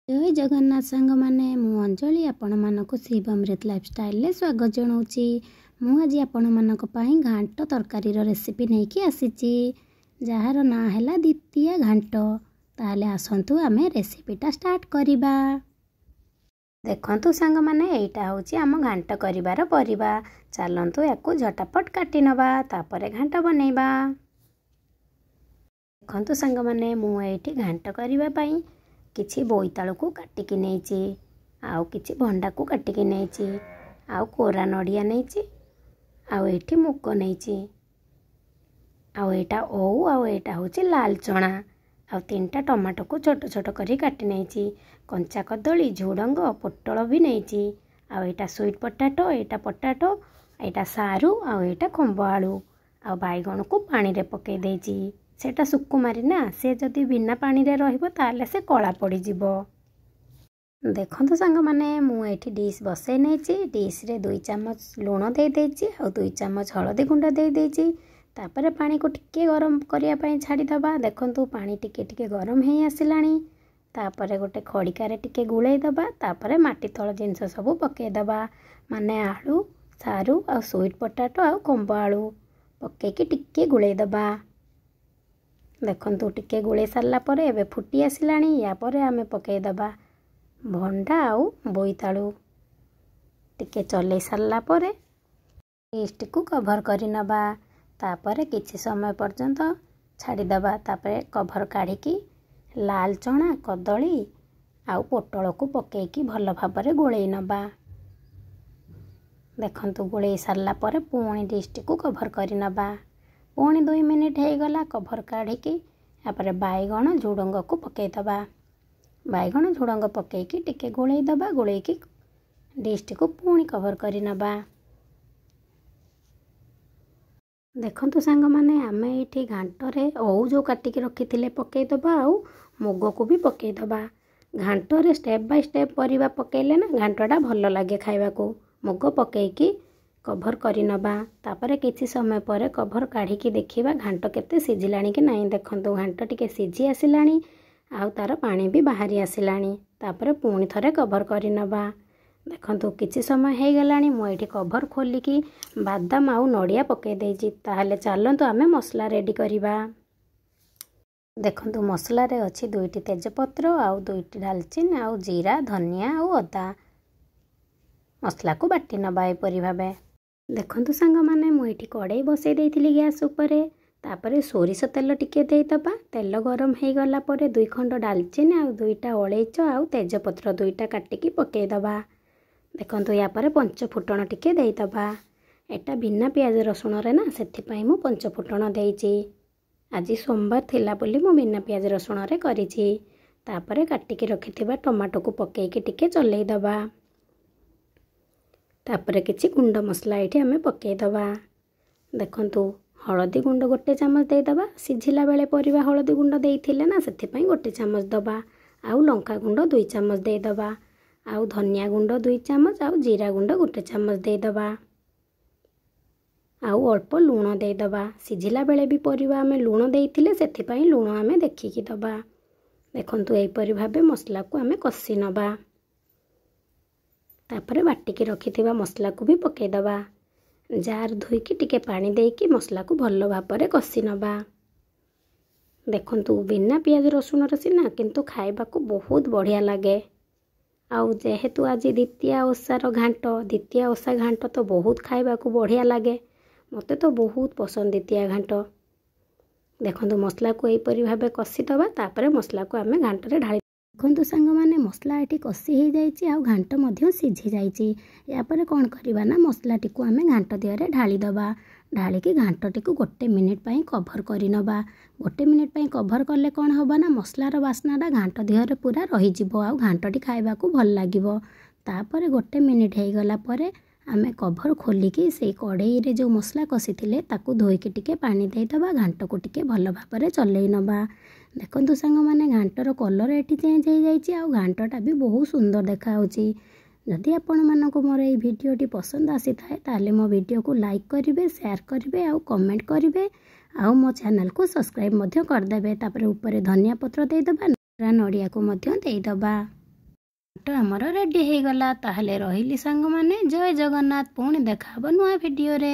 जय जगन्नाथ सांग माने मु अंजलि आपण मानक शिव अमृत लाइफस्टाइल स्वागत जनाऊँगी। मुझे आपण मानक घांट तरकारी रेसिपी नहीं कि आसी जार ना है द्वितीय घांट। ताले आसतु आमे रेसिपीटा स्टार्ट करिबा। देखंतु सांग माने एटा होची आम घांट करिबार परिबा। चलंतु याकू झटापट काटी नबा तापरे घांट बनेबा। देखंतु सांग माने मु एठी घांट करिबा पई किछि बोईतालू को काटिकी नेछि, आउ किछि भंडा को काटिकी नेछि, आउ कोरा नड़िया नेछि, आउ एठी मुग नेछि, आउ एटा ओउ, आउ एटा होछि लाल चना, आउ 3टा टमाटो को छोट छोट करी काटी नेछि, कंचा कदली, झुडंग, पोटल भी नेछि, आउ एटा स्वीट पोटैटो, एटा पोटैटो, एटा सारू, आउ एटा खंबो आलू, आउ बैगण को पानी रे पके देछि। सेटा सुकुमारी ना से जदि बिना पानी रे रहिबो ताले से कला पड़ी जिवो। देखंतु सांग माने मु एठी डिश बसै नेछि। डिश रे 2 चम्मच लूण दे देछि, आउ 2 चम्मच हळदी गुंड दे देछि। तापरे पानी को टिके गरम करिया पई छाडी दबा। देखंतु पानी टिके टिके गरम हे आसिलानी। तापरे गोटे खड़िका रे टिके गुळै दबा। तापरे माटी तळ जिंस सब पके दबा, माने आलू, सारू, आउ स्वीट पोटैटो, आउ खंबो आलू पके की टिके गुळै दबा। देखंतु टिके गुळे सारला परे एबे फुटी आसिलानी। या परे आमे पके दबा भंडा आउ बोईतालू। टिके चले सारला परे पेस्ट को कवर करि नबा। तापरे किछि समय पर्यंत छाडी दबा। तापरे कवर काढी की लाल चना, कदली आउ पोटल को पके की भलो भाबरे गुळे नबा। देखंतु गुळे सारला परे पुणी डिश को कवर करि नबा। पुणी 2 मिनिट हो गला कवर काढ़ी की यापर बैगण झुडंग को पके दबा। बैगण झुडंग पके की टिके गोळै दबा। गोळै की डिश को पुणी कवर करि नबा। देखंतु सांग माने आमे एठी घांट रे ओउ जो काटी के रखिथिले पके दबा, आउ मुग को भी पके दबा। घांट रे स्टेप बाय स्टेप परिबा पकेले ना घांटटा भलो लागे खाइबा को। मुग पके की कवर करि नबा। तापरे किछि समय परे कवर काढ़ी की देखिबा घांट केते सिझिलानी कि नहीं। देखंतु घांट टिके सिझी आसिलानी, आउ तार पानी भी बाहरी आसिलानी। तापरे पुणी थरे कवर करि नबा। देखंतु किछि समय हे गलानी। मु एठी कवर खोली की बादाम आउ नड़िया पके देछि। ताहले चलंतु आमे मसला रेडी करिबा। देखंतु मसला रे अछि 2टी तेजपत्र, आउ 2टी दालचीनी, आउ जीरा, धनिया आउ अदा। मसला को बाटी नबा ए परि भाबे। देखंतु सांग माने मु एठी कड़ाई बसै देइथिली गैस ऊपर। तापरे सोरिष तेल टिके देई दबा। तेल गरम हे गला परे 2 खंड दालचीनी, आउ 2टा ओळैच, आउ तेजपत्र 2टा काटी की पके दबा। देखंतु या परे 5 फुटण टिके देई दबा। एटा बिना प्याज रसुण रे ना सेथि पई मु 5 फुटण देइछि। आज सोमवार थिला बोली मु बिना प्याज रसुण रे करिछि। तापरे काटी की रखिथिबा टमाटो को पके की टिके चलै दबा। तापरे किछि गुंड मसला एठी हमें पके दबा। देखंतु हळदी गुंड 1 चम्मच दे दबा। सिझिला बेले परिबा हळदी गुंड देइथिले ना सेथि पई 1 चम्मच दबा। आउ लंका गुंड 2 चम्मच दे दबा। आउ धनिया गुंड 2 चम्मच, आउ जीरा गुंड 1 चम्मच दे दबा। आउ अल्प लूण दे दबा। सिझिला बेले भी परिबा हमें लूण देइथिले सेथि पई लूण हमें देखि की दबा। देखंतु एई परि भाबे मसला को हमें कसी नबा। तापरे बाटी की रखिथिबा मसला को भी पके दबा। जार धोई की टिके पानी दे की मसला को भलो भाबरे कसी नबा। देखंतु बिना प्याज रसुण रे सिना किंतु खाइबा को बहुत बढ़िया लागे। आउ जेहेतु आज द्वितीय ओसार घांट, द्वितीय ओसा घांट तो बहुत खाइबा को बढ़िया लागे। मते तो बहुत पसंद द्वितीय घांट। देखंतु मसला को एई परि भाबे कसी दबा। तापरे मसला को आमे घांट रे ढाली। देखंतु सांग माने मसला एठी कसी हे जाइछि, आउ घांट मध्य सिझी जाइछि। या परे कोन करिबा ना मसला टी को आमे घांट दियरे ढाली दबा। ढाली की घांट टी को 1 मिनिट पई कवर करि नबा। 1 मिनिट पई कवर करले कोन होबा ना मसलार बास्नाटा घांट दियरे पूरा रहि जिवो, आउ घांट टी खाइबा को भल लागिवो। तापरे 1 मिनिट हे गला परे आमे कवर खोली की सेई कड़ाई रे जो मसला कसी थिले ताकू धोई की टिके पानी दे दबा। घांट को टिके भलो भाबरे चलै नबा। देखंतु सांग माने घांटर कलर एठी चेंज हो जाइछि, आउ घांटटा भी बहुत सुंदर देखा होछि। जदि आपण मानको मोर ए भिडियोटी पसंद आसी थाए ताले मो भिडियो को लाइक करिवे, शेयर करिवे, आउ कमेंट करिवे, आउ मो चैनल को सब्सक्राइब मध्य कर देबे। तापरे ऊपर धनिया पत्र दे दबा, नड़िया को मध्य दे दबा। ତ ଆମର ରେଡ଼ି ହେଇଗଲା। ତାହେଲେ ରହିଲି ସାଙ୍ଗମାନେ, ଜୟ ଜଗନ୍ନାଥ। ପୁଣି ଦେଖା ହବ ନୂଆ ଭିଡ଼ିଓରେ।